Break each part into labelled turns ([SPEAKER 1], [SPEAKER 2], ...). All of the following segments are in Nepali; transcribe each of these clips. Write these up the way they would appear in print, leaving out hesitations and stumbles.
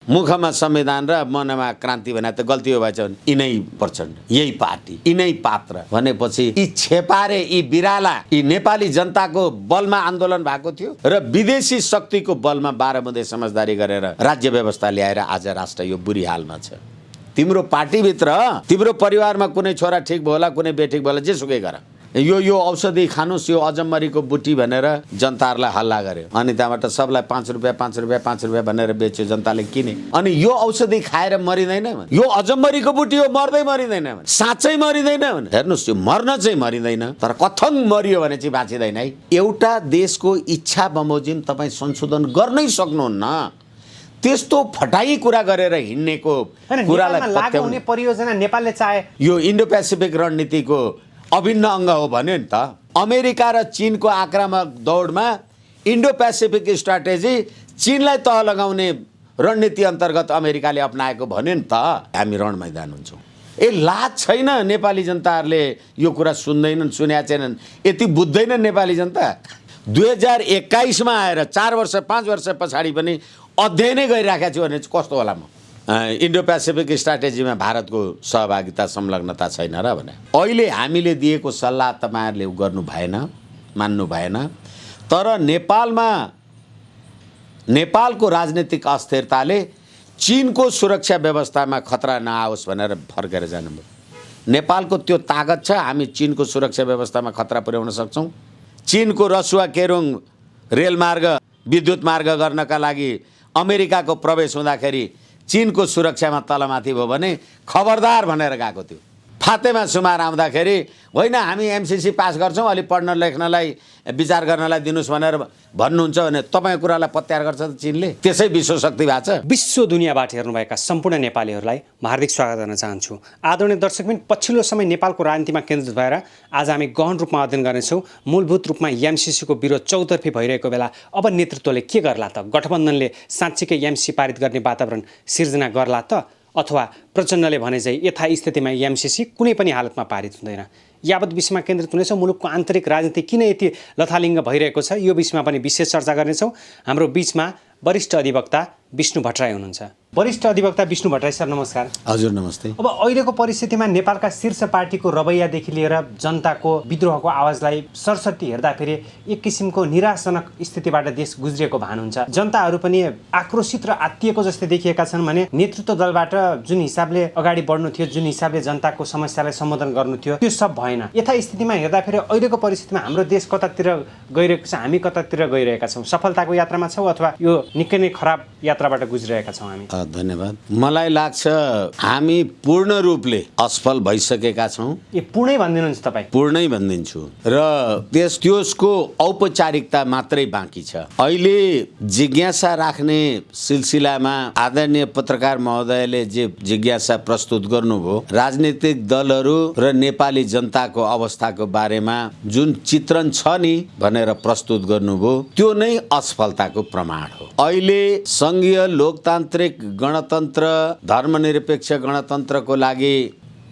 [SPEAKER 1] मुखमा संविधान र मनमा क्रान्ति भने त गल्ती हो भएछ भने यिनै प्रचण्ड, यही पार्टी, यिनै पात्र भनेपछि यी छेपारे, यी बिराला, यी नेपाली जनताको बलमा आन्दोलन भएको थियो र विदेशी शक्तिको बलमा 12 बुँदे समझदारी गरेर राज्य व्यवस्था ल्याएर आज राष्ट्र यो बुरी हालमा छ। तिम्रो पार्टीभित्र तिम्रो परिवारमा कुनै छोरा ठिक भयो होला, कुनै बेठिक भयो होला, जेसुकै गर, यो औषधि खानुस्, यो अजम्मरीको बुटी भनेर जनताहरूलाई हल्ला गर्यो। अनि त्यहाँबाट सबलाई 5 रुपियाँ 5 रुपियाँ 5 रुपियाँ भनेर बेच्यो, जनताले किने। अनि यो औषधि खाएर मरिँदैन भने, यो अजम्मरीको बुटी हो, मर्दै मरिँदैन भने, साँच्चै मरिँदैन भने, हेर्नुहोस् यो मर्न चाहिँ मरिँदैन, तर कथङ मरियो भने चाहिँ बाँचिँदैन है। एउटा देशको इच्छा बमोजिम तपाईँ संशोधन गर्नै सक्नुहुन्न। त्यस्तो फटाई कुरा गरेर हिँड्नेको कुरालाई
[SPEAKER 2] लागू हुने परियोजना नेपालले चाहे
[SPEAKER 1] यो इन्डो पेसिफिक रणनीतिको अभिन्न अङ्ग हो भन्यो नि त। अमेरिका र चीनको आक्रामक दौडमा इन्डो पेसिफिक स्ट्राटेजी चीनलाई तह लगाउने रणनीति अन्तर्गत अमेरिकाले अपनाएको भन्यो नि त। हामी रण मैदान हुन्छौँ। लाज छैन नेपाली जनताहरूले यो कुरा सुन्दैनन्, सुनेका छैनन्, यति बुझ्दैनन् नेपाली जनता। 2021 मा आएर 4 वर्ष 5 वर्ष पछाडि पनि अध्ययनै गरिराखेको छु भने कस्तो होला म? इन्डो पेसिफिक स्ट्राटेजीमा भारतको सहभागिता संलग्नता छैन र भने अहिले हामीले दिएको सल्लाह तपाईँहरूले गर्नु भएन, मान्नु भएन। तर नेपालको राजनीतिक अस्थिरताले चीनको सुरक्षा व्यवस्थामा खतरा नआओस् भनेर फर्केर जानुभयो। नेपालको त्यो तागत छ, हामी चीनको सुरक्षा व्यवस्थामा खतरा पुर्याउन सक्छौँ। चीनको रसुवा केरुङ रेलमार्ग, विद्युत मार्ग गर्नका लागि अमेरिकाको प्रवेश हुँदाखेरि चीनको सुरक्षामा तलमाथि भयो भने खबरदार भनेर गएको थियो। फातेमा सुमार आउँदाखेरि होइन हामी एमसीसी पास गर्छौँ, अलि पढ्न लेख्नलाई विचार गर्नलाई दिनुहोस् भनेर भन्नुहुन्छ भने तपाईँको कुरालाई पत्यार गर्छ त चीनले। त्यसै विश्व शक्ति भएको छ।
[SPEAKER 2] विश्व दुनियाँबाट हेर्नुभएका सम्पूर्ण नेपालीहरूलाई हार्दिक स्वागत गर्न चाहन्छु। आदरणीय दर्शकबिन, पछिल्लो समय नेपालको राजनीतिमा केन्द्रित भएर आज हामी गहन रूपमा अध्ययन गर्नेछौँ। मूलभूत रूपमा एमसीसीको विरोध चौतर्फी भइरहेको बेला अब नेतृत्वले के गर्ला त? गठबन्धनले साँच्चीकै एमसीसी पारित गर्ने वातावरण सिर्जना गर्ला त? अथवा प्रचण्डले भने चाहिँ यथास्थितिमा एमसीसी कुनै पनि हालतमा पारित हुँदैन? यावत विषयमा केन्द्रित हुनेछौँ। मुलुकको आन्तरिक राजनीति किन यति लथालिङ्ग भइरहेको छ, यो विषयमा पनि विशेष चर्चा गर्नेछौँ। हाम्रो बिचमा वरिष्ठ अधिवक्ता विष्णु भट्टराई हुनुहुन्छ। वरिष्ठ अधिवक्ता विष्णु भट्टराई सर, नमस्कार।
[SPEAKER 1] हजुर नमस्ते।
[SPEAKER 2] अब अहिलेको परिस्थितिमा नेपालका शीर्ष पार्टीको रवैयादेखि लिएर जनताको विद्रोहको आवाजलाई सरसर्ती हेर्दाखेरि एक किसिमको निराशजनक स्थितिबाट देश गुज्रिएको भान हुन्छ। जनताहरू पनि आक्रोशित र आत्तिएको जस्तै देखिएका छन् भने नेतृत्व दलबाट जुन हिसाबले अगाडि बढ्नु थियो, जुन हिसाबले जनताको समस्यालाई सम्बोधन गर्नु थियो, त्यो सब भएन। यथास्थितिमा हेर्दाखेरि अहिलेको परिस्थितिमा हाम्रो देश कतातिर गइरहेको छ, हामी कतातिर गइरहेका छौँ? सफलताको यात्रामा छौँ अथवा यो निकै नै खराब यात्राबाट गुज्रिरहेका छौँ हामी?
[SPEAKER 1] धन्यवाद। मलाई लाग्छ हामी पूर्ण रूपले असफल भइसकेका छौँ।
[SPEAKER 2] पूर्णै भनिदिनुहुन्छ तपाईँ?
[SPEAKER 1] पूर्णै भनिदिन्छु। र त्यसको औपचारिकता मात्रै बाँकी छ। अहिले जिज्ञासा राख्ने सिलसिलामा आदरणीय पत्रकार महोदयले जे जिज्ञासा प्रस्तुत गर्नुभयो, राजनीतिक दलहरू र नेपाली जनताको अवस्थाको बारेमा जुन चित्रण छ नि भनेर प्रस्तुत गर्नुभयो, त्यो नै असफलताको प्रमाण हो। अहिले संघीय लोकतान्त्रिक गणतन्त्र, धर्मनिरपेक्ष गणतन्त्रको लागि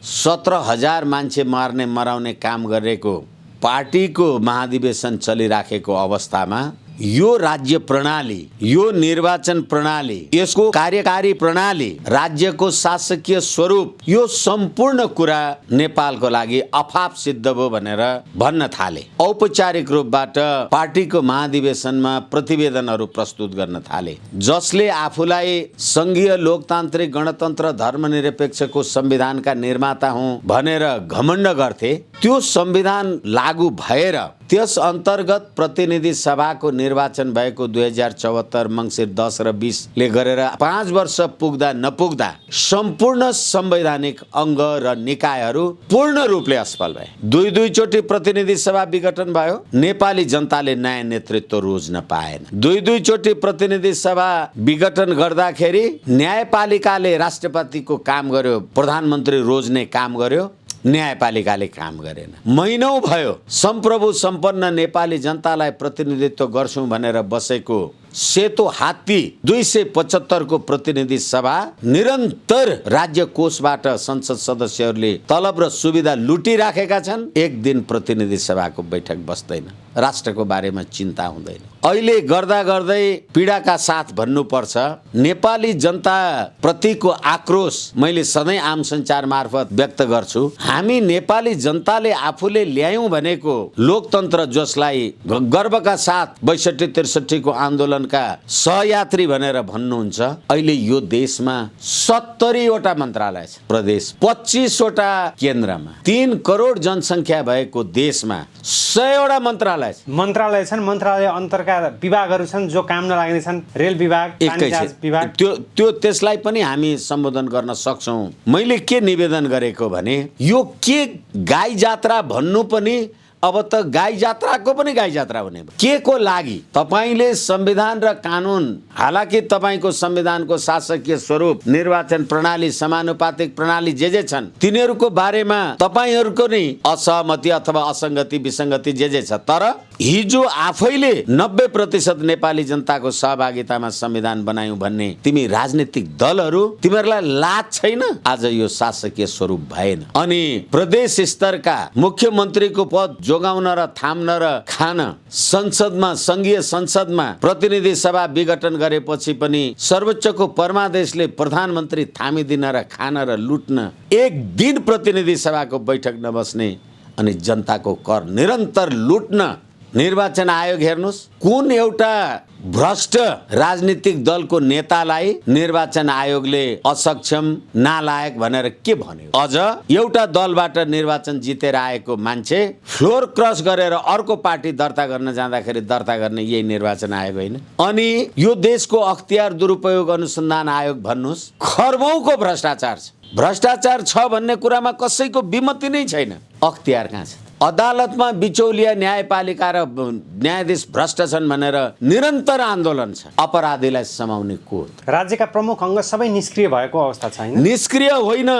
[SPEAKER 1] 17,000 मान्छे मार्ने मराउने काम गरेको पार्टीको महाधिवेशन चलिराखेको अवस्थामा यो राज्य प्रणाली, यो निर्वाचन प्रणाली, यसको कार्यकारी प्रणाली, राज्यको शासकीय स्वरूप, यो सम्पूर्ण कुरा नेपालको लागि अफाप सिद्ध भयो भनेर भन्न थाले। औपचारिक रूपबाट पार्टीको महाधिवेशनमा प्रतिवेदनहरू प्रस्तुत गर्न थाले, जसले आफूलाई संघीय लोकतान्त्रिक गणतन्त्र धर्मनिरपेक्षको संविधानका निर्माता हुँ भनेर घमण्ड गर्थे। त्यो संविधान लागू भएर त्यस अन्तर्गत प्रतिनिधि सभाको निर्वाचन भएको 2074 मङ्सिर 10 र 20 ले गरेर 5 वर्ष पुग्दा नपुग्दा सम्पूर्ण संवैधानिक अङ्ग र निकायहरू पूर्ण रूपले असफल भए। दुई चोटि प्रतिनिधि सभा विघटन भयो, नेपाली जनताले नयाँ नेतृत्व रोज्न पाएन। दुई चोटि प्रतिनिधि सभा विघटन गर्दाखेरि न्यायपालिकाले राष्ट्रपतिको काम गर्यो, प्रधानमन्त्री रोज्ने काम गर्यो, न्यायपालिकाले काम गरेन। महिनौं भयो संप्रभु सम्पन्न नेपाली जनतालाई प्रतिनिधित्व गर्छौं भनेर बसेको सेतो हात्ती 275 को प्रतिनिधि सभा निरन्तर राज्य कोषबाट संसद सदस्यहरूले तलब र सुविधा लुटिराखेका छन्। एक दिन प्रतिनिधि सभाको बैठक बस्दैन, राष्ट्रको बारेमा चिन्ता हुँदैन। अहिले गर्दा गर्दै पीडाका साथ भन्नुपर्छ, नेपाली जनता प्रतिको आक्रोश मैले सधैँ आम सञ्चार मार्फत व्यक्त गर्छु। हामी नेपाली जनताले आफूले ल्यायौं भनेको लोकतन्त्र, जसलाई गर्वका साथ 62-63 को आन्दोलनका सहयात्री भनेर भन्नुहुन्छ, अहिले यो देशमा 70 वटा मन्त्रालय छ, प्रदेश 25 वटा केन्द्रमा, 3 करोड जनसङ्ख्या भएको देशमा 100 वटा मन्त्रालय
[SPEAKER 2] छन्। मन्त्रालय अन्तरका विभागहरू छन् जो काम नलाग्ने छन्। रेल विभाग, पानी जहाज विभाग,
[SPEAKER 1] त्यो त्यसलाई पनि हामी सम्बोधन गर्न सक्छौं। मैले के निवेदन गरेको भने, यो के गाई जात्रा भन्नु पनि अब त गाई जात्राको पनि गाई जात्रा हुने के को लागि? तपाईले संविधान र कानुन, हालाकि तपाईको संविधानको शासकीय स्वरूप, निर्वाचन प्रणाली, समानुपातिक प्रणाली जे छन् तिनीहरूको बारेमा तपाईहरूको नै असहमति अथवा असंगति विसंगति जे छ, तर हिजो आफैले 90% नेपाली जनताको सहभागितामा संविधान बनायौं भन्ने तिमी राजनीतिक दलहरू, तिमीहरूलाई लाज छैन? आज यो शासकीय स्वरूप भएन। अनि प्रदेश स्तरका मुख्यमन्त्रीको पद जोगाउन र थाम्न र खान संसदमा, संघीय संसदमा प्रतिनिधि सभा विघटन गरेपछि पनि सर्वोच्चको परमादेशले प्रधानमन्त्री थामिदिन र खान र लुट्न एक दिन प्रतिनिधि सभाको बैठक नबस्ने अनि जनताको कर निरन्तर लुट्न निर्वाचन आयोग हेर्नुस्, कुन एउटा भ्रष्ट राजनीतिक दलको नेतालाई निर्वाचन आयोगले असक्षम, नालायक भनेर के भन्यो? अझ एउटा दलबाट निर्वाचन जितेर आएको मान्छे फ्लोर क्रस गरेर अर्को पार्टी दर्ता गर्न जाँदाखेरि दर्ता गर्ने यही निर्वाचन आयोग होइन? अनि यो देशको अख्तियार दुरुपयोग अनुसन्धान आयोग भन्नुस्, खर्बौंको भ्रष्टाचार छ। भ्रष्टाचार छ भन्ने कुरामा कसैको विमति नै छैन। अख्तियार कहाँ छ? अदालतमा बिचौलिया, न्यायपालिका र न्यायाधीश भ्रष्ट छन् भनेर निरन्तर आन्दोलन छ। अपराधीलाई समाउने कोर्ट,
[SPEAKER 2] राज्यका प्रमुख अङ्ग सबै निष्क्रिय भएको अवस्था छैन?
[SPEAKER 1] निष्क्रिय होइन,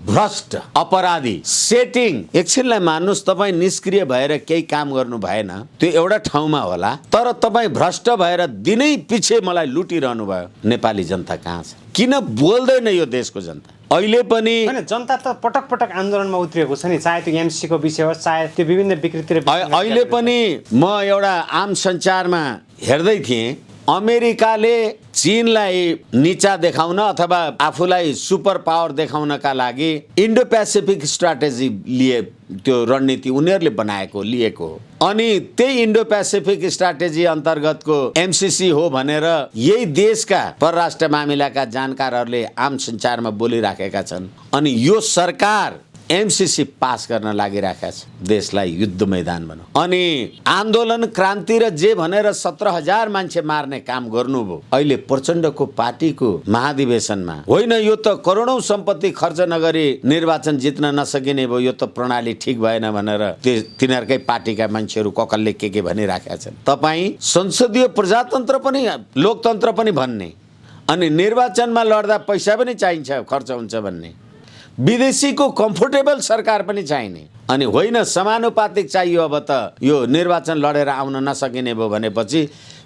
[SPEAKER 1] भ्रष्ट, अपराधी, सेटिङ। एकछिनलाई मान्नुस्, तपाईँ निष्क्रिय भएर केही काम गर्नु भएन, त्यो एउटा ठाउँमा होला, तर तपाईँ भ्रष्ट भएर दिनै पछि मलाई लुटिरहनु भयो। नेपाली जनता कहाँ छ? किन बोल्दैन यो देशको जनता? अहिले पनि
[SPEAKER 2] जनता त पटक पटक आन्दोलनमा उत्रिएको छ नि, चाहे त्यो एमसीसी को विषय होस्, चाहे त्यो विभिन्न विकृति।
[SPEAKER 1] अहिले पनि म एउटा आम सञ्चारमा हेर्दै थिएँ, अमेरिकाले चीनलाई नीचा देखाउन अथवा आफूलाई सुपर पावर देखाउनका लागि इन्डो पेसिफिक स्ट्राटेजी लिए, त्यो रणनीति उनीहरूले बनाएको लिएको हो। अनि त्यही इन्डो पेसिफिक स्ट्राटेजी अन्तर्गतको एमसीसी हो भनेर यही देशका परराष्ट्र मामिलाका जानकारहरूले आम सञ्चारमा बोलिराखेका छन्। अनि यो सरकार एमसीसी पास गर्न लागिराखेका छ, देशलाई युद्ध मैदान बनाऊ। अनि आन्दोलन, क्रान्ति र जे भनेर 17,000 मान्छे मार्ने काम गर्नुभयो। अहिले प्रचण्डको पार्टीको महाधिवेशनमा होइन, यो त करोडौं सम्पत्ति खर्च नगरी निर्वाचन जित्न नसकिने भयो, यो त प्रणाली ठिक भएन भनेर तिनीहरूकै पार्टीका मान्छेहरू ककलले के भनिराखेका छन्। तपाईँ संसदीय प्रजातन्त्र पनि, लोकतन्त्र पनि भन्ने, अनि निर्वाचनमा लड्दा पैसा पनि चाहिन्छ, खर्च हुन्छ भन्ने, विदेशीको कम्फोर्टेबल सरकार पनि चाहिने, अनि होइन समानुपातिक चाहियो। अब त यो निर्वाचन लडेर आउन नसकिने भयो भनेपछि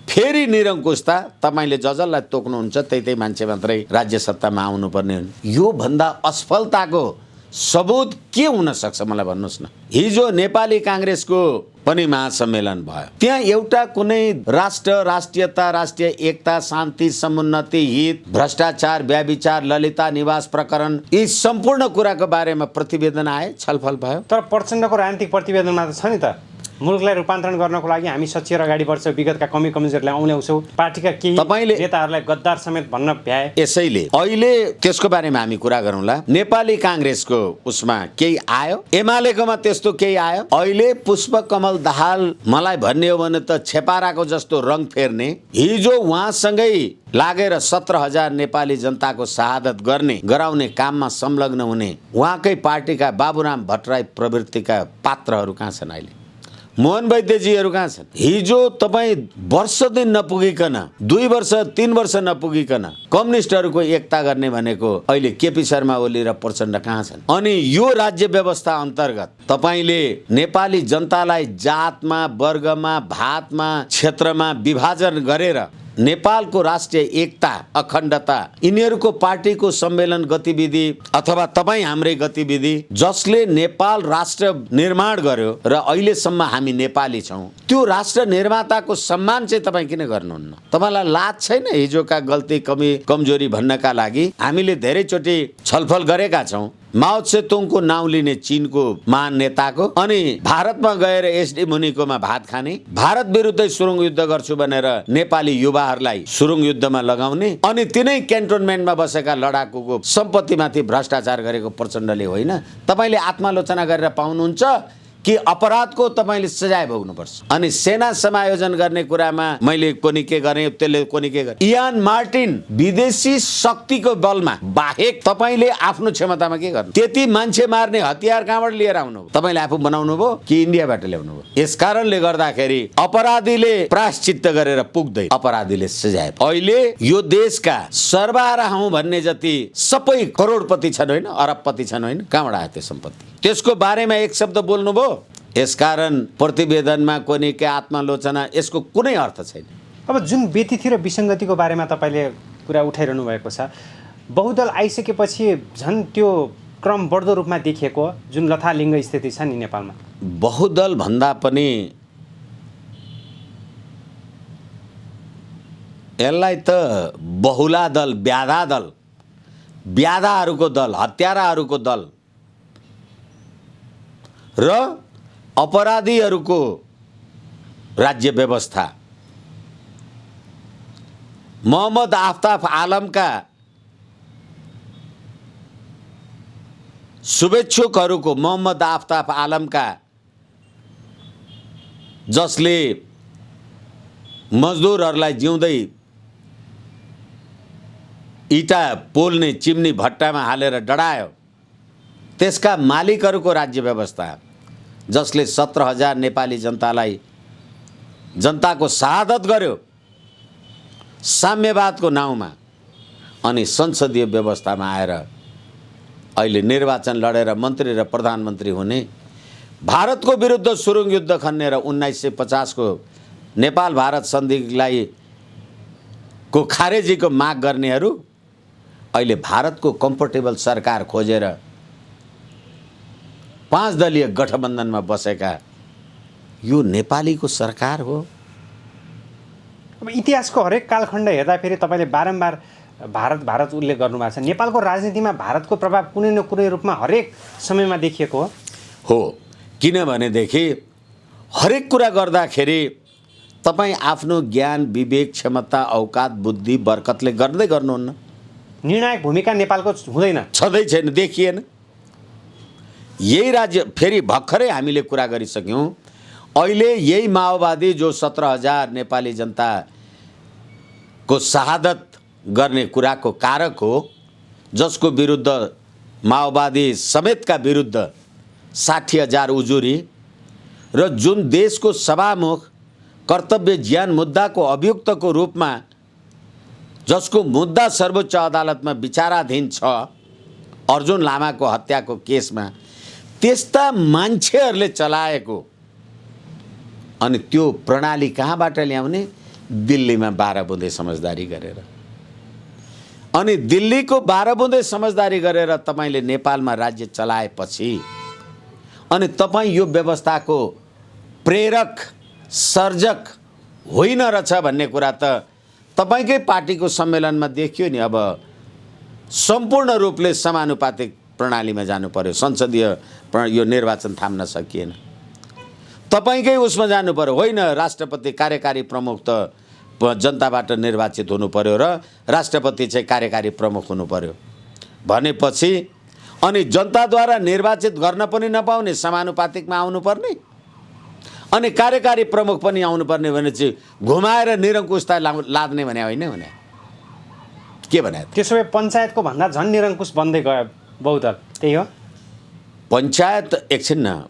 [SPEAKER 1] फेरि निरङ्कुशता, तपाईँले जजलाई तोक्नुहुन्छ त्यही मान्छे मात्रै राज्य सत्तामा आउनुपर्ने। यो भन्दा असफलताको सबूत के हुन सक्छ मलाई भन्नुहोस् न? हिजो नेपाली काङ्ग्रेसको पनि महासम्मेलन भयो, त्यहाँ एउटा कुनै राष्ट्र, राष्ट्रियता, राष्ट्रिय एकता, शान्ति, समुन्नति, हित, भ्रष्टाचार, व्याभिचार, ललिता निवास प्रकरण, यी सम्पूर्ण कुराको बारेमा प्रतिवेदन आए, छलफल भयो।
[SPEAKER 2] तर प्रचण्डको राजनीतिक प्रतिवेदनमा त छ नि त, मुलुकलाई रूपान्तरण गर्नको लागि हामी सचिएर अगाडि बढ्छौँ, विगतका कमी कमजोरीलाई औल्याउँछौँ, पार्टीका केही नेताहरूलाई गद्दार समेत भन्न भ्याए।
[SPEAKER 1] यसैले अहिले त्यसको बारेमा हामी कुरा गरौँला। नेपाली काङ्ग्रेसको उसमा केही आयो, एमालेकोमा त्यस्तो केही आयो। अहिले पुष्पकमल दाहाल मलाई भन्ने हो भने त छेपाराको जस्तो रङ फेर्ने, हिजो उहाँसँगै लागेर 17,000 नेपाली जनताको शहादत गराउने काममा संलग्न हुने उहाँकै पार्टीका बाबुराम भट्टराई प्रवृत्तिका पात्रहरू कहाँ छन्? अहिले मोहन वैद्यजीहरू कहाँ छन्? हिजो तपाईँ वर्ष दिन नपुगिकन, 2 वर्ष 3 वर्ष नपुगिकन कम्युनिस्टहरूको एकता गर्ने भनेको अहिले केपी शर्मा ओली र प्रचण्ड कहाँ छन्? अनि यो राज्य व्यवस्था अन्तर्गत तपाईँले नेपाली जनतालाई जातमा, वर्गमा, भातमा, क्षेत्रमा विभाजन गरेर नेपालको राष्ट्रिय एकता अखण्डता यिनीहरूको पार्टीको सम्मेलन गतिविधि अथवा तपाईँ हाम्रै गतिविधि जसले नेपाल राष्ट्र निर्माण गर्यो र अहिलेसम्म हामी नेपाली छौँ, त्यो राष्ट्र निर्माताको सम्मान चाहिँ तपाईँ किन गर्नुहुन्न? तपाईँलाई लाज छैन? हिजोका गल्ती कमजोरी भन्नका लागि हामीले धेरैचोटि छलफल गरेका छौँ। माओ त्से-तुङको नाउँ लिने चीनको महान नेताको अनि भारतमा गएर एसडी मुनिकोमा भात खाने, भारत विरुद्धै सुरुङ युद्ध गर्छु भनेर नेपाली युवाहरूलाई सुरुङ युद्धमा लगाउने अनि तिनै क्यान्टोनमेन्टमा बसेका लडाकुको सम्पत्तिमाथि भ्रष्टाचार गरेको प्रचण्डले होइन। तपाईँले आत्मालोचना गरेर पाउनुहुन्छ कि अपराधको तपाईँले सजाय भोग्नुपर्छ? अनि सेना समायोजन गर्ने कुरामा मैले कोनी के गरेँ, त्यसले कोनी के गरेँ। इयान मार्टिन विदेशी शक्तिको बलमा बाहेक तपाईँले आफ्नो क्षमतामा के गर्नु? त्यति मान्छे मार्ने हतियार कहाँबाट लिएर आउनुभयो? तपाईँले आफू बनाउनु भयो कि इन्डियाबाट ल्याउनु भयो? यस कारणले गर्दाखेरि अपराधीले प्रायश्चित्त गरेर पुग्दै अपराधीले सजाय। अहिले यो देशका सर्वहारा हौँ भन्ने जति सबै करोडपति छन् होइन, अरबपति छन् होइन, कहाँबाट आयो त्यो सम्पत्ति? त्यसको बारेमा एक शब्द बोल्नुभयो। यसकारण प्रतिवेदनमा कोनी के आत्मालोचना यसको कुनै अर्थ छैन।
[SPEAKER 2] अब जुन व्यतिथि र विसङ्गतिको बारेमा तपाईँले कुरा उठाइरहनु भएको छ, बहुदल आइसकेपछि झन् त्यो क्रम बढ्दो रूपमा देखिएको जुन लथालिङ्ग स्थिति छ नि नेपालमा।
[SPEAKER 1] बहुदल भन्दा पनि यसलाई त बहुला दल, ब्याधा दल, ब्याधाहरूको दल, हत्याराहरूको दल र अपराधीहरूको राज्य व्यवस्था, मोहम्मद आफ्ताब आलमका शुभेच्छुकहरूको, मोहम्मद आफ्ताब आलमका जसले मजदुरहरूलाई जिउँदै इटा पोल्ने चिम्नी भट्टामा हालेर डढायो, त्यसका मालिकहरूको राज्य व्यवस्था जसले 17,000 नेपाली जनताको शहादत गर्यो साम्यवादको नाउँमा, अनि संसदीय व्यवस्थामा आएर अहिले निर्वाचन लडेर मन्त्री र प्रधानमन्त्री हुने, भारतको विरुद्ध सुरुङ युद्ध खन्ने र 1950 को नेपाल भारत सन्धिलाई को खारेजीको माग गर्नेहरू अहिले भारतको कम्फर्टेबल सरकार खोजेर 5 दलीय गठबन्धनमा बसेका यो नेपालीको सरकार हो।
[SPEAKER 2] अब इतिहासको हरेक कालखण्ड हेर्दाखेरि तपाईँले बारम्बार भारत उल्लेख गर्नुभएको छ। नेपालको राजनीतिमा भारतको प्रभाव कुनै न कुनै रूपमा हरेक समयमा देखिएको
[SPEAKER 1] हो। किनभनेदेखि हरेक कुरा गर्दाखेरि तपाईँ आफ्नो ज्ञान, विवेक, क्षमता, औकात, बुद्धि बरकतले गर्दै गर्नुहुन्न।
[SPEAKER 2] निर्णायक भूमिका नेपालको हुँदैन,
[SPEAKER 1] छँदै छैन, देखिएन। यही राज्य फेरि भर्खरै हामीले कुरा गरिसक्यौँ। अहिले यही माओवादी जो 17,000 नेपाली जनताको शहादत गर्ने कुराको कारक हो, जसको विरुद्ध माओवादी समेतका विरुद्ध 60,000 उजुरी र जुन देशको सभामुख कर्तव्य ज्ञान मुद्दाको अभियुक्तको रूपमा जसको मुद्दा सर्वोच्च अदालतमा विचाराधीन छ, अर्जुन लामाको हत्याको केसमा, त्यस्ता मान्छेहरूले चलाएको अनि त्यो प्रणाली कहाँबाट ल्याउने? दिल्लीमा 12 बुँदे समझदारी गरेर। अनि दिल्लीको 12 बुँदे समझदारी गरेर तपाईँले नेपालमा राज्य चलाएपछि अनि तपाईँ यो व्यवस्थाको प्रेरक, सर्जक होइन रहेछ भन्ने कुरा त तपाईँकै पार्टीको सम्मेलनमा देखियो नि। अब सम्पूर्ण रूपले समानुपातिक प्रणालीमा जानु पर्यो, संसदीय यो निर्वाचन थाम्न सकिएन। तपाईँकै उसमा जानु पर्यो, होइन राष्ट्रपति कार्यकारी प्रमुख त जनताबाट निर्वाचित हुनु पर्यो र राष्ट्रपति चाहिँ कार्यकारी प्रमुख हुनु पर्यो भनेपछि अनि जनताद्वारा निर्वाचित गर्न पनि नपाउने, समानुपातिकमा आउनुपर्ने, अनि कार्यकारी प्रमुख पनि आउनुपर्ने भने चाहिँ घुमाएर निरङ्कुशता लाद्ने भने होइन भने के भने?
[SPEAKER 2] त्यसो भए पञ्चायतको भन्दा झन् निरङ्कुश बन्दै गयो बहुदल, त्यही हो?
[SPEAKER 1] पञ्चायत एकछिन न,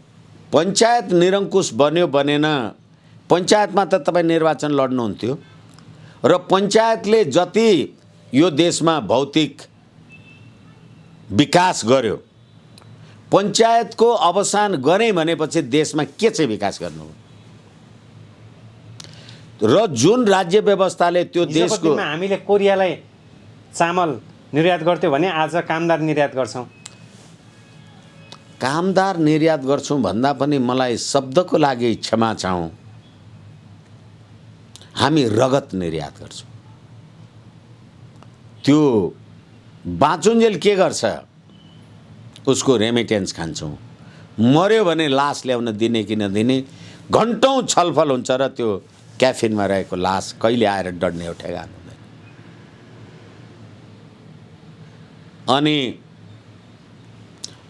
[SPEAKER 1] पञ्चायत निरङ्कुश बन्यो बनेन, पञ्चायतमा त तपाईँ निर्वाचन लड्नुहुन्थ्यो र पञ्चायतले जति यो देशमा भौतिक विकास गर्यो, पञ्चायतको अवसान गरेँ भनेपछि देशमा के चाहिँ विकास गर्नु? र जुन राज्य व्यवस्थाले त्यो
[SPEAKER 2] हिजोको
[SPEAKER 1] देशको
[SPEAKER 2] दिनमा हामीले कोरियालाई चामल निर्यात गर्थ्यौँ भने आज कामदार निर्यात गर्छौँ।
[SPEAKER 1] कामदार निर्यात गर्छौँ भन्दा पनि मलाई शब्दको लागि क्षमा चाहौँ, हामी रगत निर्यात गर्छौँ। त्यो बाँचुन्जेल के गर्छ, उसको रेमिटेन्स खान्छौँ। मर्यो भने लास ल्याउन दिने कि नदिने घन्टौँ छलफल हुन्छ र त्यो क्याफिनमा रहेको लास कहिले आएर डढ्ने हो ठेगान हुँदैन। अनि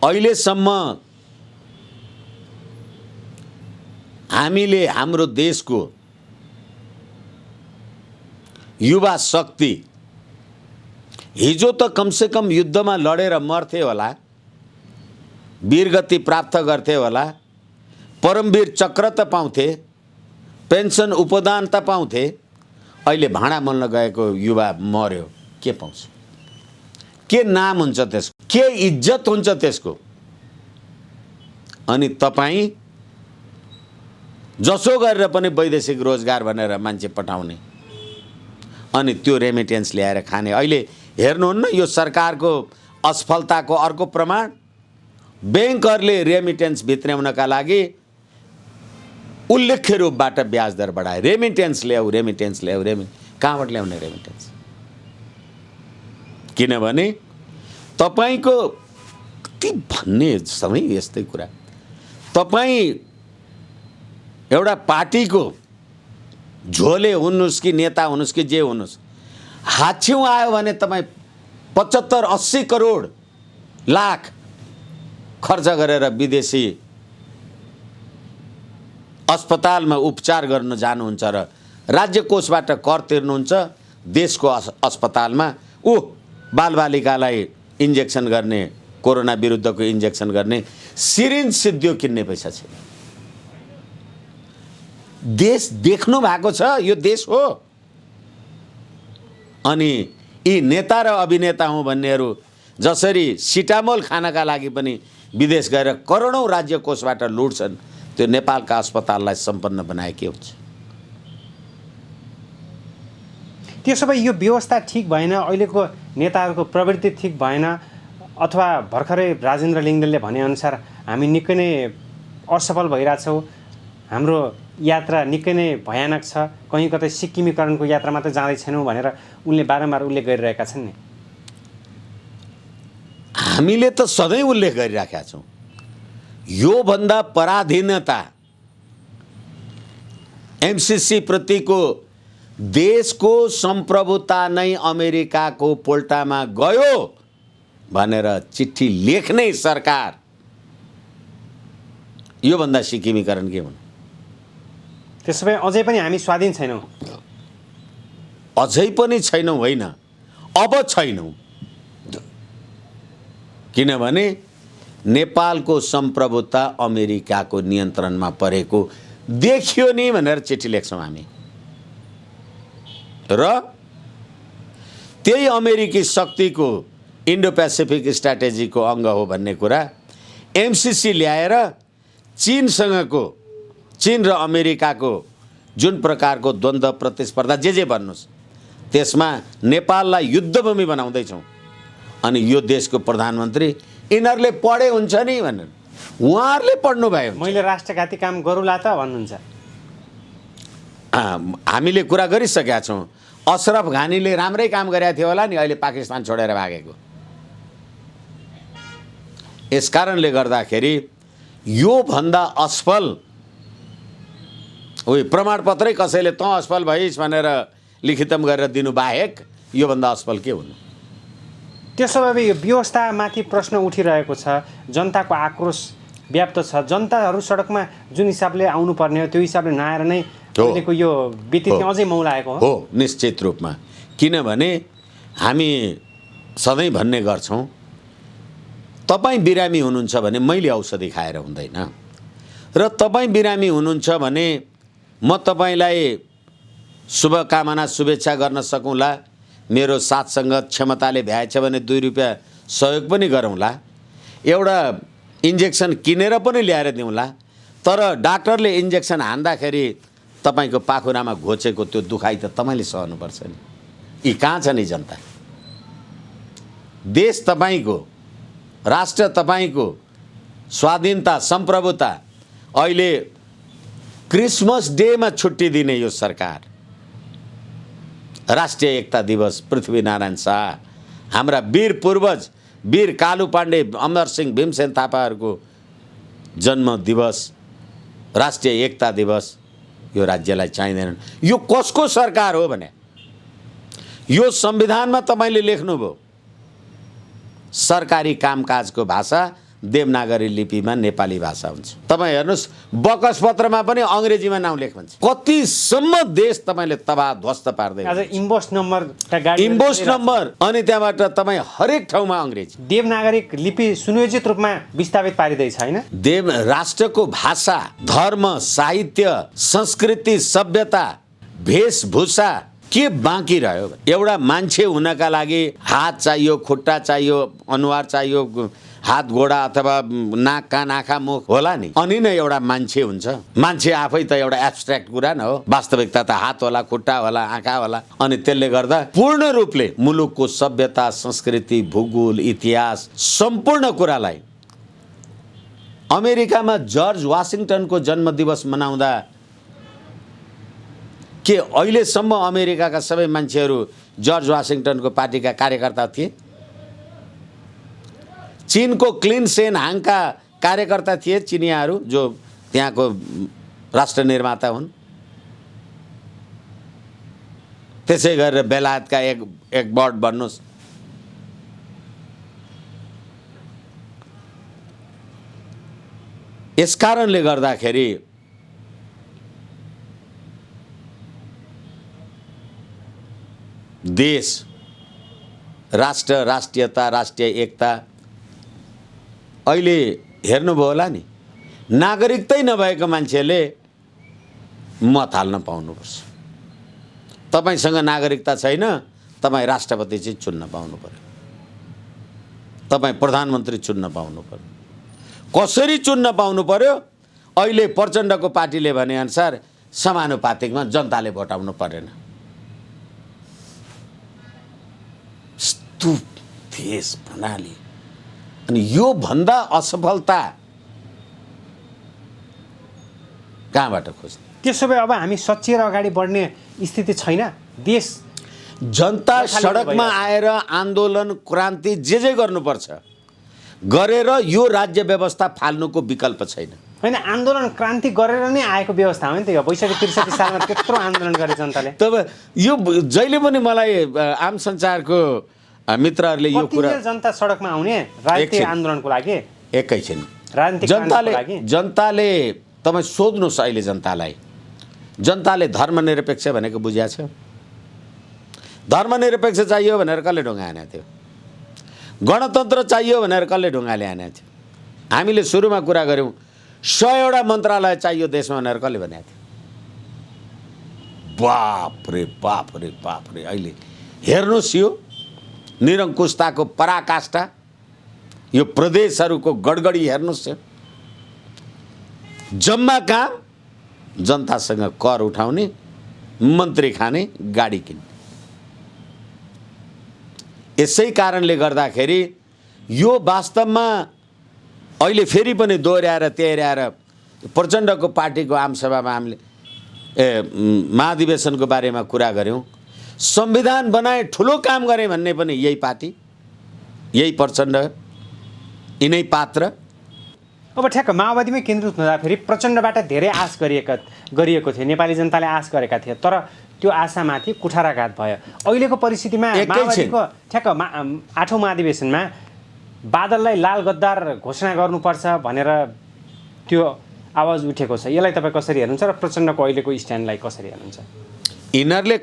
[SPEAKER 1] अहिलेसम्म हामीले हाम्रो देशको युवा शक्ति हिजो त कमसेकम युद्धमा लडेर मर्थे होला, वीरगति प्राप्त गर्थे होला, परमवीर चक्र त पाउँथे, पेन्सन उपदान त पाउँथे। अहिले भाँडा मल्न गएको युवा मर्यो, के पाउँछ? के नाम हुन्छ त्यसको? के इज्जत हुन्छ त्यसको? अनि तपाईँ जसो गरेर पनि वैदेशिक रोजगार भनेर मान्छे पठाउने अनि त्यो रेमिटेन्स ल्याएर खाने। अहिले हेर्नुहुन्न यो सरकारको असफलताको अर्को प्रमाण, ब्याङ्कहरूले रेमिटेन्स भित्र्याउनका लागि उल्लेख्य रूपबाट ब्याज दर बढाए। रेमिटेन्स ल्याऊ, रेमिटेन्स ल्याऊ, कहाँबाट ल्याउने रेमिटेन्स? किनभने तपाईँको कति भन्ने समय यस्तै कुरा, तपाईँ एउटा पार्टीको झोले हुनुहोस् कि नेता हुनुहोस् कि जे हुनुहोस्, हाच्छिउँ आयो भने तपाईँ 75-80 करोड लाख खर्च गरेर विदेशी अस्पतालमा उपचार गर्न जानुहुन्छ र राज्य कोषबाट कर तिर्नुहुन्छ देशको अस्पतालमा। बालबालिकालाई इन्जेक्सन गर्ने, कोरोना विरुद्धको इन्जेक्सन गर्ने सिरिन्ज सिद्धियो किन्ने पैसा छैन। देश देख्नु भएको छ, यो देश हो। अनि यी नेता र अभिनेता हुँ भन्नेहरू जसरी सिटामोल खानका लागि पनि विदेश गएर करोडौँ राज्य कोषबाट लुट्छन्, त्यो नेपालका अस्पताललाई सम्पन्न बनाए के हुन्छ?
[SPEAKER 2] त्यसो भए यो व्यवस्था ठिक भएन, अहिलेको नेताहरूको प्रवृत्ति ठिक भएन, अथवा भर्खरै राजेन्द्र लिङ्गदेनले भनेअनुसार हामी निकै नै असफल भइरहेछौँ, हाम्रो यात्रा निकै नै भयानक छ, कहीँ कतै सिक्किमीकरणको यात्रा मात्रै जाँदैछौँ भनेर उनले बारम्बार उल्लेख गरिरहेका छन् नि।
[SPEAKER 1] हामीले त सधैँ उल्लेख गरिराखेका छौँ, योभन्दा पराधीनता एमसिसी प्रतिको देशको सम्प्रभुता नै अमेरिकाको पोल्टामा गयो भनेर चिठी लेख्ने सरकार, योभन्दा सिक्किमीकरण के हुनु?
[SPEAKER 2] त्यसो भए अझै पनि हामी स्वाधीन छैनौँ?
[SPEAKER 1] अझै पनि छैनौँ होइन, अब छैनौँ। किनभने नेपालको सम्प्रभुता अमेरिकाको नियन्त्रणमा परेको देखियो नि भनेर चिठी लेख्छौँ हामी। र त्यही अमेरिकी शक्तिको इन्डो पेसिफिक स्ट्राटेजीको अङ्ग हो भन्ने कुरा एमसिसी ल्याएर चीन र अमेरिकाको जुन प्रकारको द्वन्द्व प्रतिस्पर्धा जे भन्नुहोस्, त्यसमा नेपाललाई युद्धभूमि बनाउँदैछौँ। अनि यो देशको प्रधानमन्त्री यिनीहरूले पढे हुन्छ नि भनेर उहाँहरूले पढ्नु भयो।
[SPEAKER 2] मैले राष्ट्रघाती काम गरौँला त भन्नुहुन्छ।
[SPEAKER 1] हामीले कुरा गरिसकेका छौँ। अशरफ घानीले राम्रै काम गरेका थियो होला नि, अहिले पाकिस्तान छोडेर भागेको। यस कारणले गर्दाखेरि योभन्दा असफल प्रमाणपत्रै कसैले तँ असफल भइस् भनेर लिखितम गरेर दिनु बाहेक योभन्दा असफल के हुनु?
[SPEAKER 2] त्यसो भए यो व्यवस्थामाथि प्रश्न उठिरहेको छ, जनताको आक्रोश व्याप्त छ, जनताहरू सडकमा जुन हिसाबले आउनुपर्ने हो त्यो हिसाबले नआएर नै अहिलेको यो वित्तीय अझै मौलाएको
[SPEAKER 1] हो। निश्चित रूपमा, किनभने हामी सधैँ भन्ने गर्छौँ, तपाईँ बिरामी हुनुहुन्छ भने मैले औषधि खाएर हुँदैन, र तपाईँ बिरामी हुनुहुन्छ भने म तपाईँलाई शुभकामना शुभेच्छा गर्न सकौँला, मेरो साथसँग क्षमताले भ्याएछ भने 2 रुपियाँ सहयोग पनि गरौँला, एउटा इन्जेक्सन किनेर पनि ल्याएर दिउँला। तर डाक्टरले इन्जेक्सन हान्दाखेरि तपाईँको पाखुरामा घोचेको त्यो दुखाइ त तपाईँले सहनुपर्छ नि। यी कहाँ छ नि जनता? देश तपाईँको, राष्ट्र तपाईँको, स्वाधीनता सम्प्रभुता अहिले क्रिसमस डेमा छुट्टी दिने यो सरकार, राष्ट्रिय एकता दिवस पृथ्वीनारायण शाह, हाम्रा वीर पूर्वज वीर कालु पाण्डे, अमरसिंह, भीमसेन थापाहरूको जन्म दिवस, राष्ट्रिय एकता दिवस यो राज्यलाई चाहिँदैन। यो कसको सरकार हो भने यो संविधानमा तपाईँले लेख्नुभयो सरकारी कामकाजको भाषा देवनागरी लिपिमा नेपाली भाषा हुन्छ। तपाईँ हेर्नुहोस् बकसपत्रमा पनि अङ्ग्रेजीमा नाउँ लेख भन्छ। कतिसम्म देश तपाईँले तबाह ध्वस्त पार्दै
[SPEAKER 2] आज इम्पोस्ट नम्बर
[SPEAKER 1] इम्पोस्ट नम्बर अनि त्यहाँबाट तपाईँ हरेक ठाउँमा अङ्ग्रेजी।
[SPEAKER 2] देवनागरिक लिपि सुनियोजित रूपमा विस्थापित पारिँदैछ हैन?
[SPEAKER 1] देव राष्ट्रको भाषा, धर्म, साहित्य, संस्कृति, सभ्यता, वेशभूषा के बाँकी रह्यो? एउटा मान्छे हुनका लागि हात चाहियो, खुट्टा चाहियो, अनुहार चाहियो, हात गोडा अथवा नाक कान आँखा मुख होला नि, अनि नै एउटा मान्छे हुन्छ। मान्छे आफै त एउटा एब्स्ट्र्याक्ट कुरा न हो, वास्तविकता त हात होला, खुट्टा होला, आँखा होला। अनि त्यसले गर्दा पूर्ण रूपले मुलुकको सभ्यता, संस्कृति, भूगोल, इतिहास सम्पूर्ण कुरालाई अमेरिकामा जर्ज वाशिङटनको जन्मदिवस मनाउँदा के अहिलेसम्म अमेरिकाका सबै मान्छेहरू जर्ज वाशिङटनको पार्टीका कार्यकर्ता थिए? चीनको क्लिन सेन हाङका कार्यकर्ता थिए चिनियाहरू जो त्यहाँको राष्ट्र निर्माता हुन्। त्यसै गरेर बेलायतका एक बर्ड भन्नुहोस्, यस कारणले गर्दाखेरि देश, राष्ट्र, राष्ट्रियता, राष्ट्रिय एकता अहिले हेर्नुभयो होला नि, नागरिकतै नभएको मान्छेले मत हाल्न पाउनुपर्छ। तपाईँसँग नागरिकता छैन, तपाईँ राष्ट्रपति चाहिँ चुन्न पाउनु पर्यो, तपाईँ प्रधानमन्त्री चुन्न पाउनु पर्यो। कसरी चुन्न पाउनु पर्यो? अहिले प्रचण्डको पार्टीले भनेअनुसार समानुपातिकमा जनताले भोटाउनु परेन। देश प्रणाली अनि यो भन्दा असफलता कहाँबाट खोज्ने?
[SPEAKER 2] त्यसो भए अब हामी सच्चिएर अगाडि बढ्ने स्थिति छैन। देश
[SPEAKER 1] जनता सडकमा आएर आन्दोलन, क्रान्ति जे गर्नुपर्छ गरेर यो राज्य व्यवस्था फाल्नुको विकल्प छैन।
[SPEAKER 2] हैन, आन्दोलन क्रान्ति गरेर नै आएको व्यवस्था हो नि त यो। वैशाख 63 सालमा त्यत्रो आन्दोलन गरे जनताले।
[SPEAKER 1] तब यो जहिले पनि मलाई आम संसारको मित्रहरूले यो कुरा,
[SPEAKER 2] जनता सडकमा आउने राजनीतिक आन्दोलनको लागि
[SPEAKER 1] एकैछिन
[SPEAKER 2] राजनीतिक
[SPEAKER 1] जनताले तपाईँ सोध्नुहोस् अहिले जनताले धर्मनिरपेक्ष भनेको बुझ्या छ? धर्मनिरपेक्ष चाहियो भनेर कसले ढुङ्गा हानेको थियो? गणतन्त्र चाहियो भनेर कसले ढुङ्गाले हानेको थियो? हामीले सुरुमा कुरा गऱ्यौँ 100वटा मन्त्रालय चाहियो देशमा भनेर कसले भनेको थियो? बाप रे बाप रे बाप रे। अहिले हेर्नुहोस् यो निरङ्कुशताको पराकाष्ठा, यो प्रदेशहरूको गडगडी हेर्नुहोस्। जम्मा काम जनतासँग कर उठाउने, मन्त्री खाने, गाडी किन्ने। यसै कारणले गर्दाखेरि यो वास्तवमा अहिले फेरि पनि दोहोऱ्याएर तेह्र्याएर प्रचण्डको पार्टीको आमसभामा हामीले महाधिवेशनको बारेमा कुरा गऱ्यौँ। संविधान बनाए, ठुलो काम गरे भन्ने पनि यही पार्टी, यही प्रचण्ड, यिनै पात्र।
[SPEAKER 2] अब ठ्याक्क माओवादीमै केन्द्रित हुँदाखेरि प्रचण्डबाट धेरै आश गरिएको थियो, नेपाली जनताले आश गरेका थिए, तर त्यो आशामाथि कुठाराघात भयो। अहिलेको परिस्थितिमा माओवादीको ठ्याक्क 8औं महाधिवेशनमा बादललाई लाल गद्दार घोषणा गर्नुपर्छ भनेर त्यो आवाज उठेको छ। यसलाई तपाईँ कसरी हेर्नुहुन्छ र प्रचण्डको अहिलेको स्ट्यान्डलाई कसरी हेर्नुहुन्छ?
[SPEAKER 1] यिनीहरूले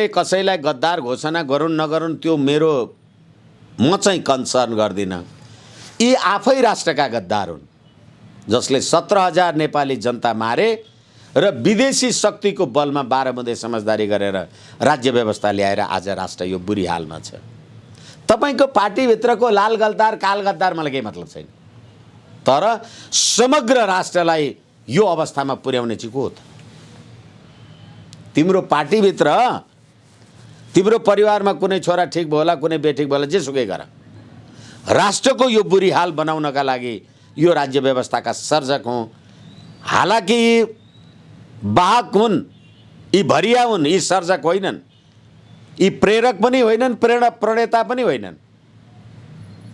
[SPEAKER 1] कसैलाई गद्दार घोषणा गरून् नगरून् त्यो म चाहिँ कन्सर्न गर्दिनँ। यी आफै राष्ट्रका गद्दार हुन् जसले 17,000 नेपाली जनता मारे र विदेशी शक्तिको बलमा 12 बुँदे समझदारी गरेर राज्य व्यवस्था ल्याएर आज राष्ट्र यो बुरी हालमा छ। तपाईँको पार्टीभित्रको लाल गद्दार काल गद्दार मलाई केही मतलब छैन, तर समग्र राष्ट्रलाई यो अवस्थामा पुर्याउने चाहिँ को हो त? तिम्रो पार्टीभित्र तिम्रो परिवारमा कुनै छोरा ठिक भयो होला, कुनै बेठिक भयो होला, जेसुकै गर, राष्ट्रको यो बुरी हाल बनाउनका लागि यो राज्य व्यवस्थाका सर्जक हुँ। हालाकि वाहक हुन्, यी भरिया हुन्, यी सर्जक होइनन्, यी प्रेरक पनि होइनन्, प्रणेता पनि होइनन्।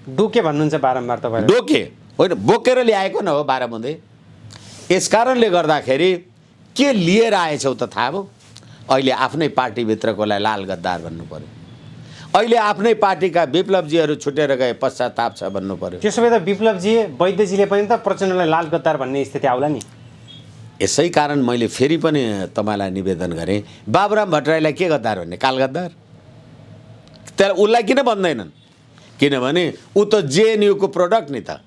[SPEAKER 2] डोके भन्नुहुन्छ बारम्बार तपाईँ।
[SPEAKER 1] डोके होइन, बोकेर ल्याएको न हो बाह्रबुँदे। यसकारणले गर्दाखेरि के लिएर आएछौ त थाहा भयो? अहिले आफ्नै पार्टीभित्रकोलाई लाल गद्दार भन्नु पर्यो, अहिले आफ्नै पार्टीका विप्लवजीहरू छुटेर गए पश्चाताप छ भन्नु पर्यो।
[SPEAKER 2] त्यसो भए त विप्लवजी वैद्यजीले पनि त प्रचण्डलाई लाल गद्दार भन्ने स्थिति आउला नि।
[SPEAKER 1] यसै कारण मैले फेरि पनि तपाईँलाई निवेदन गरेँ, बाबुराम भट्टराईलाई के गद्दार भन्ने? काल गद्दार? त्यसलाई उसलाई किन भन्दैनन्? किनभने ऊ त जेएनयुको प्रोडक्ट नि त।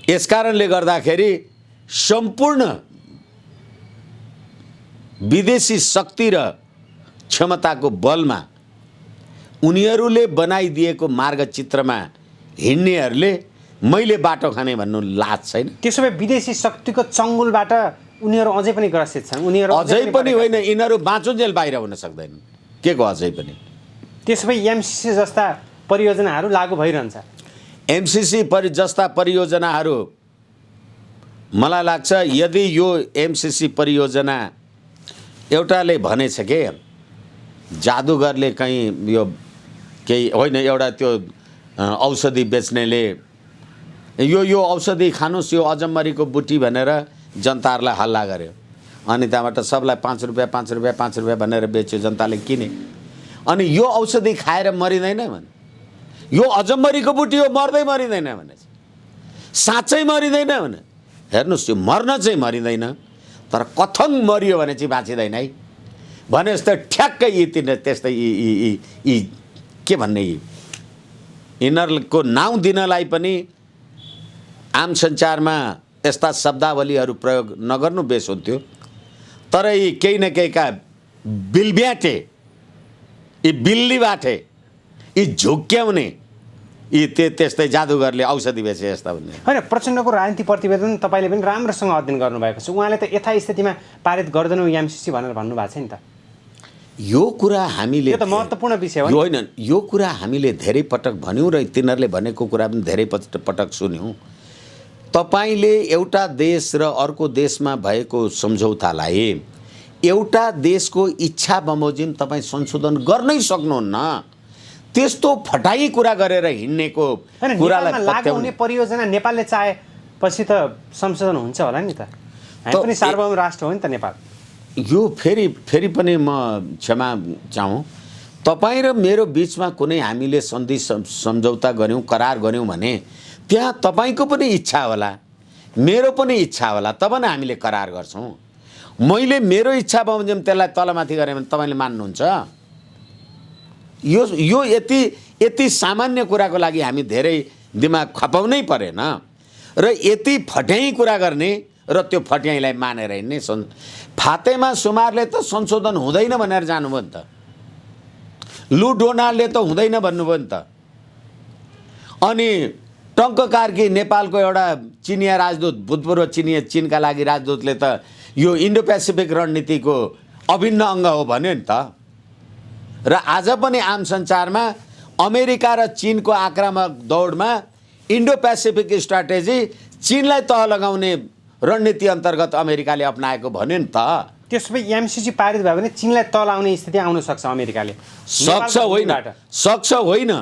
[SPEAKER 1] यसकारणले गर्दाखेरि सम्पूर्ण विदेशी शक्ति र क्षमताको बलमा उनीहरूले बनाइदिएको मार्गचित्रमा हिँड्नेहरूले मैले बाटो खाने भन्नु लाज छैन।
[SPEAKER 2] त्यसो भए विदेशी शक्तिको चङ्गुलबाट उनीहरू अझै पनि ग्रसित छन्। उनीहरू
[SPEAKER 1] अझै पनि होइन, यिनीहरू बाँचुन्जेल बाहिर हुन सक्दैनन्। के को अझै पनि?
[SPEAKER 2] त्यसो भए एमसिसी जस्ता परियोजनाहरू लागू भइरहन्छ।
[SPEAKER 1] एमसिसी जस्ता परियोजनाहरू मलाई लाग्छ यदि यो एमसिसी परियोजना एउटाले भनेछ के जादुगरले कहीँ यो केही होइन, एउटा त्यो औषधि बेच्नेले यो औषधि खानुस्, यो अजम्मरीको बुटी भनेर जनताहरूलाई हल्ला गर्यो, अनि त्यहाँबाट सबलाई 5 रुपियाँ 5 रुपियाँ 5 रुपियाँ भनेर बेच्यो, जनताले किने। अनि यो औषधि खाएर मरिँदैन भने, यो अजम्मरीको बुटी हो मर्दै मरिँदैन भने, साँच्चै मरिँदैन भने, हेर्नुहोस् यो मर्न चाहिँ मरिँदैन, तर कथङ मरियो भने चाहिँ बाँचिँदैन है भने जस्तो ठ्याक्कै त्यस्तै यी के भन्ने, यिनीहरूको नाउँ दिनलाई पनि आम सञ्चारमा यस्ता शब्दावलीहरू प्रयोग नगर्नु बेस हुन्थ्यो। तर यी केही न केहीका बिलब्याटे, यी बिल्ली बाटे, यी झुक्क्याउने, यी त्यस्तै जादुगरले औषधि बेचे यस्ता भन्ने।
[SPEAKER 2] होइन, प्रचण्डको राजनीति प्रतिवेदन तपाईँले पनि राम्रोसँग अध्ययन गर्नुभएको छ। उहाँले त यथास्थितिमा पारित गर्दैनौँ एमसिसी भनेर भन्नुभएको छ नि त।
[SPEAKER 1] यो कुरा हामीले,
[SPEAKER 2] यो त महत्त्वपूर्ण विषय हो।
[SPEAKER 1] होइन, यो कुरा हामीले धेरै पटक भन्यौँ र तिनीहरूले भनेको कुरा पनि धेरै पटक सुन्यौँ। तपाईँले एउटा देश र अर्को देशमा भएको सम्झौतालाई एउटा देशको इच्छा बमोजिम तपाईँ संशोधन गर्नै सक्नुहुन्न। त्यस्तो फटाई कुरा गरेर हिँड्नेको कुरालाई
[SPEAKER 2] लागू हुने परियोजना नेपालले चाहेपछि त संशोधन हुन्छ होला नि त। हामी पनि सार्वभौम राष्ट्र हो नि त नेपाल।
[SPEAKER 1] यो फेरि पनि म क्षमा चाहौँ, तपाईँ र मेरो बिचमा कुनै हामीले सन्धि सम्झौता गऱ्यौँ, करार गऱ्यौँ भने त्यहाँ तपाईँको पनि इच्छा होला, मेरो पनि इच्छा होला, तब नै हामीले करार गर्छौँ। मैले मेरो इच्छा बमोजिम त्यसलाई तलमाथि गरेँ भने तपाईँले मान्नुहुन्छ? यो यति सामान्य कुराको लागि हामी धेरै दिमाग खपाउनै परेन र यति फट्याइ कुरा गर्ने र त्यो फट्याइलाई मानेर हिँड्ने। फातेमा सुमारले त संशोधन हुँदैन भनेर जानुभयो नि त, लु डोनाल्डले त हुँदैन भन्नुभयो नि त, अनि टङ्क कार्की नेपालको एउटा चिनिया राजदूत, भूतपूर्व चीनका लागि राजदूतले त यो इन्डो पेसिफिक रणनीतिको अभिन्न अङ्ग हो भन्यो नि त। र आज पनि आम सञ्चारमा अमेरिका र चीनको आक्रामक दौडमा इन्डो पेसिफिक स्ट्राटेजी चीनलाई तह लगाउने रणनीति अन्तर्गत अमेरिकाले अपनाएको भन्यो नि त।
[SPEAKER 2] त्यसो भए एमसिसी पारित भयो भने चीनलाई तल आउने स्थिति आउन सक्छ अमेरिकाले?
[SPEAKER 1] सक्छ होइन,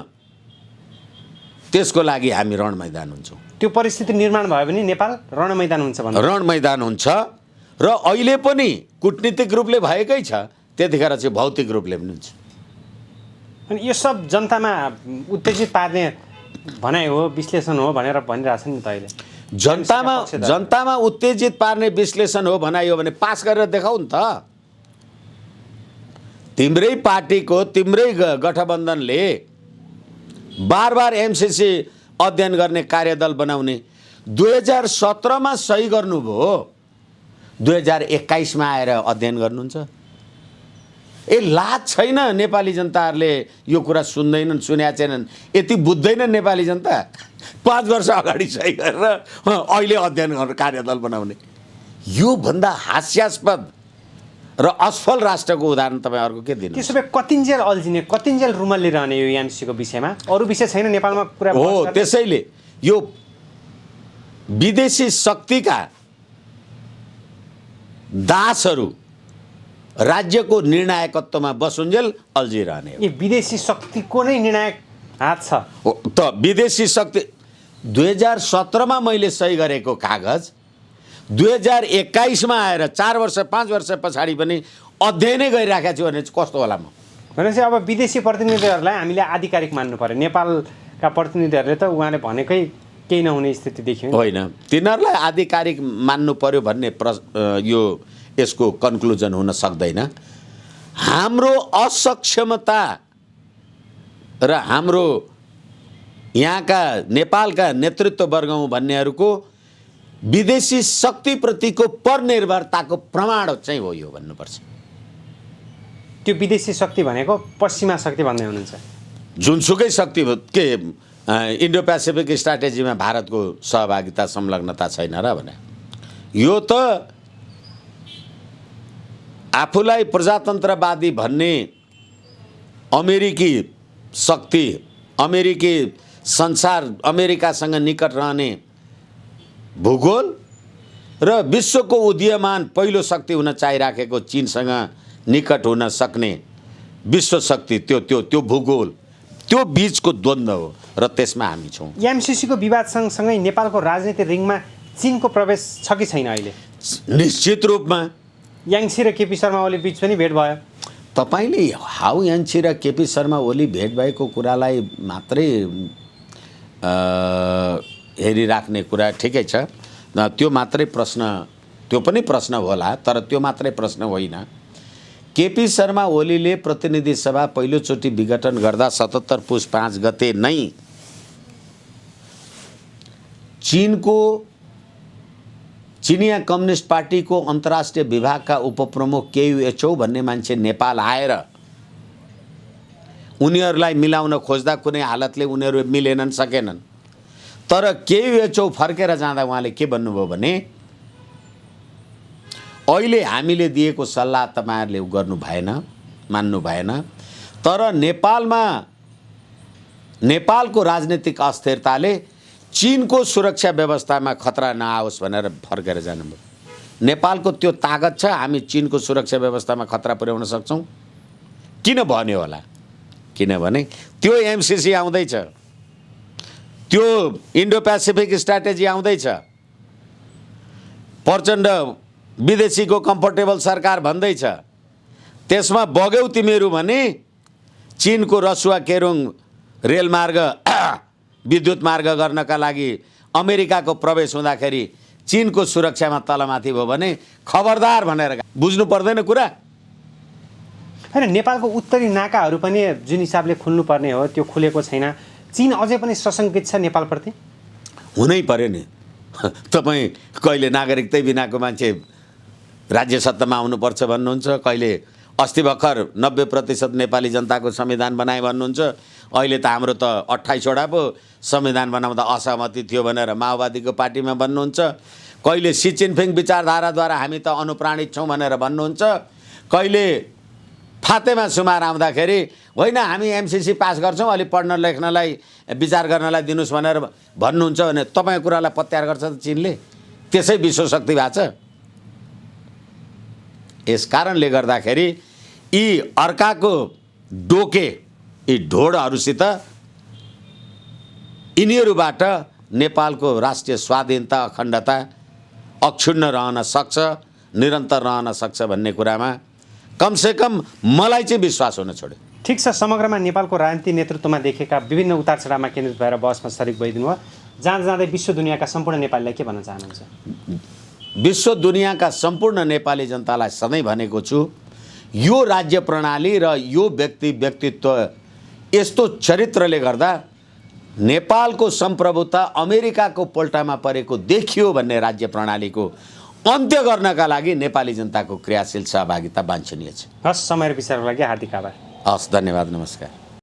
[SPEAKER 1] त्यसको लागि हामी रण मैदान हुन्छौँ।
[SPEAKER 2] त्यो परिस्थिति निर्माण भयो भने नेपाल रण मैदान हुन्छ भन्नु?
[SPEAKER 1] रण मैदान हुन्छ र अहिले पनि कूटनीतिक रूपले भएकै छ, त्यतिखेर चाहिँ भौतिक रूपले पनि हुन्छ।
[SPEAKER 2] अनि यो सब जनतामा उत्तेजित पार्ने भनाइ हो, विश्लेषण हो भनेर भनिरहेछ नि त अहिले।
[SPEAKER 1] जनतामा उत्तेजित पार्ने विश्लेषण हो भनाइ हो भने पास गरेर देखाउ नि त। तिम्रै पार्टीको, तिम्रै गठबन्धनले बार एमसिसी अध्ययन गर्ने कार्यदल बनाउने 2017मा सही गर्नुभयो, 2021मा आएर अध्ययन गर्नुहुन्छ। लाज छैन? नेपाली जनताहरूले यो कुरा सुन्दैनन्, सुनेका छैनन्, यति बुझ्दैनन् नेपाली जनता। 5 वर्ष अगाडि सही गरेर अहिले अध्ययन गरेर कार्यदल बनाउने, योभन्दा हास्यास्पद र असफल राष्ट्रको उदाहरण तपाईँ अर्को के दिनु?
[SPEAKER 2] त्यसो भए कतिन्जेल अल्झिने, कतिन्जेल रुमल्ली रहने यो एमसीको विषयमा? अरू विषय छैन नेपालमा कुरा
[SPEAKER 1] हो। त्यसैले यो विदेशी शक्तिका दासहरू राज्यको निर्णायकत्वमा बसुन्जेल अल्झिरहने हो।
[SPEAKER 2] यो विदेशी शक्तिको नै निर्णायक हात छ
[SPEAKER 1] त विदेशी शक्ति 2017मा मैले सही गरेको कागज 2021मा आएर 4 वर्ष 5 वर्ष पछाडि पनि अध्ययनै गरिराखेको छु भने कस्तो होला? म
[SPEAKER 2] भनेपछि अब विदेशी प्रतिनिधिहरूलाई हामीले आधिकारिक मान्नु पर्यो। नेपालका प्रतिनिधिहरूले त उहाँले भनेकै केही नहुने स्थिति देखियो।
[SPEAKER 1] होइन, तिनीहरूलाई आधिकारिक मान्नु पर्यो भन्ने यो यसको कन्क्लुजन हुन सक्दैन। हाम्रो असक्षमता र हाम्रो यहाँका नेपालका नेतृत्ववर्ग भन्नेहरूको विदेशी शक्तिप्रतिको परनिर्भरताको प्रमाण चाहिँ हो यो भन्नुपर्छ।
[SPEAKER 2] त्यो विदेशी शक्ति भनेको पश्चिमा शक्ति भन्दै हुनुहुन्छ?
[SPEAKER 1] जुनसुकै शक्ति के इन्डो पेसिफिक स्ट्राटेजीमा भारतको सहभागिता संलग्नता छैन र भने यो त आफूलाई प्रजातन्त्रवादी भन्ने अमेरिकी शक्ति, अमेरिकी संसार, अमेरिकासँग निकट रहने भूगोल र विश्वको उदीयमान पहिलो शक्ति हुन चाहिराखेको चीनसँग निकट हुन सक्ने विश्व शक्ति, त्यो भूगोल, त्यो बीचको द्वन्द्व हो र त्यसमा हामी छौँ।
[SPEAKER 2] एमसीसीको विवाद सँगसँगै नेपालको राजनीतिक रिङमा चीनको प्रवेश छ कि छैन अहिले?
[SPEAKER 1] निश्चित रूपमा
[SPEAKER 2] याङसी र केपी शर्मा ओली बीच पनि भेट भयो।
[SPEAKER 1] तपाईँले हाउ याङसी र केपी शर्मा ओली भेट भएको कुरालाई मात्रै हेरिराख्ने कुरा ठिकै छ। त्यो मात्रै प्रश्न, त्यो पनि प्रश्न होला, तर त्यो मात्रै प्रश्न होइन। केपी शर्मा ओलीले प्रतिनिधि सभा पहिलोचोटि विघटन गर्दा 77 पुस 5 गते नै चिनिया कम्युनिस्ट पार्टीको अन्तर्राष्ट्रिय विभागका उपप्रमुख केयुएचओ भन्ने मान्छे नेपाल आएर उनीहरूलाई मिलाउन खोज्दा कुनै हालतले उनीहरू मिलेनन्, सकेनन्। तर केयुएचओ फर्केर जाँदा उहाँले के भन्नुभयो भने अहिले हामीले दिएको सल्लाह तपाईँहरूले गर्नु भएन, मान्नु भएन, तर नेपालको राजनीतिक अस्थिरताले चीनको सुरक्षा व्यवस्थामा खतरा नआओस् भनेर फर्केर जानुभयो। नेपालको त्यो तागत छ, हामी चीनको सुरक्षा व्यवस्थामा खतरा पुर्याउन सक्छौँ। किन भन्यो होला? किनभने त्यो एमसीसी आउँदैछ, त्यो इन्डो पेसिफिक स्ट्राटेजी आउँदैछ, प्रचण्ड विदेशीको कम्फर्टेबल सरकार भन्दैछ, त्यसमा बग्यौ तिमीहरू भने चीनको रसुवा केरुङ रेलमार्ग विद्युत मार्ग गर्नका लागि अमेरिकाको प्रवेश हुँदाखेरि चीनको सुरक्षामा तलमाथि भयो भने खबरदार भनेर बुझ्नु पर्दैन कुरा।
[SPEAKER 2] हैन, नेपालको उत्तरी नाकाहरू पनि जुन हिसाबले खुल्नुपर्ने हो त्यो खुलेको छैन। चीन अझै पनि सशङ्कित छ नेपालप्रति?
[SPEAKER 1] हुनै पर्यो नि। तपाईँ कहिले नागरिकतै बिनाको मान्छे राज्य सत्तामा आउनुपर्छ भन्नुहुन्छ, कहिले अस्ति भर्खर 90% नेपाली जनताको संविधान बनाए भन्नुहुन्छ, अहिले त हाम्रो त 28 वटा पो संविधान बनाउँदा असहमति थियो भनेर माओवादीको पार्टीमा भन्नुहुन्छ, कहिले सी जिनपिङ विचारधाराद्वारा हामी त अनुप्राणित छौँ भनेर भन्नुहुन्छ, कहिले फातेमा सुमार आउँदाखेरि होइन हामी एमसीसी पास गर्छौँ, अलि पढ्न लेख्नलाई विचार गर्नलाई दिनुहोस् भनेर भन्नुहुन्छ भने तपाईँको कुरालाई पत्यार गर्छ त चीनले? त्यसै विश्वशक्ति भएको छ। यस कारणले गर्दाखेरि यी अर्काको डोके, यी ढोडहरूसित यिनीहरूबाट नेपालको राष्ट्रिय स्वाधीनता, अखण्डता अक्षुण्ण रहन सक्छ, निरन्तर रहन सक्छ भन्ने कुरामा कमसेकम मलाई चाहिँ विश्वास हुन छोड्यो।
[SPEAKER 2] ठिक छ, समग्रमा नेपालको राजनीति नेतृत्वमा देखेका विभिन्न उतार चढावमा केन्द्रित भएर बहसमा सरिक भइदिनु भयो। जाँदै विश्व दुनियाँका सम्पूर्ण नेपालीलाई के भन्न चाहनुहुन्छ?
[SPEAKER 1] विश्व दुनियाँका सम्पूर्ण नेपाली जनतालाई सधैँ भनेको छु, यो राज्य प्रणाली र यो व्यक्तित्व यस्तो चरित्रले गर्दा नेपालको सम्प्रभुता अमेरिकाको पोल्टामा परेको देखियो भन्ने राज्य प्रणालीको अन्त्य गर्नका लागि नेपाली जनताको क्रियाशील सहभागिता वाञ्छनीय छ।
[SPEAKER 2] हस्, समय र विचारको लागि हार्दिक आभार।
[SPEAKER 1] हस्, धन्यवाद, नमस्कार।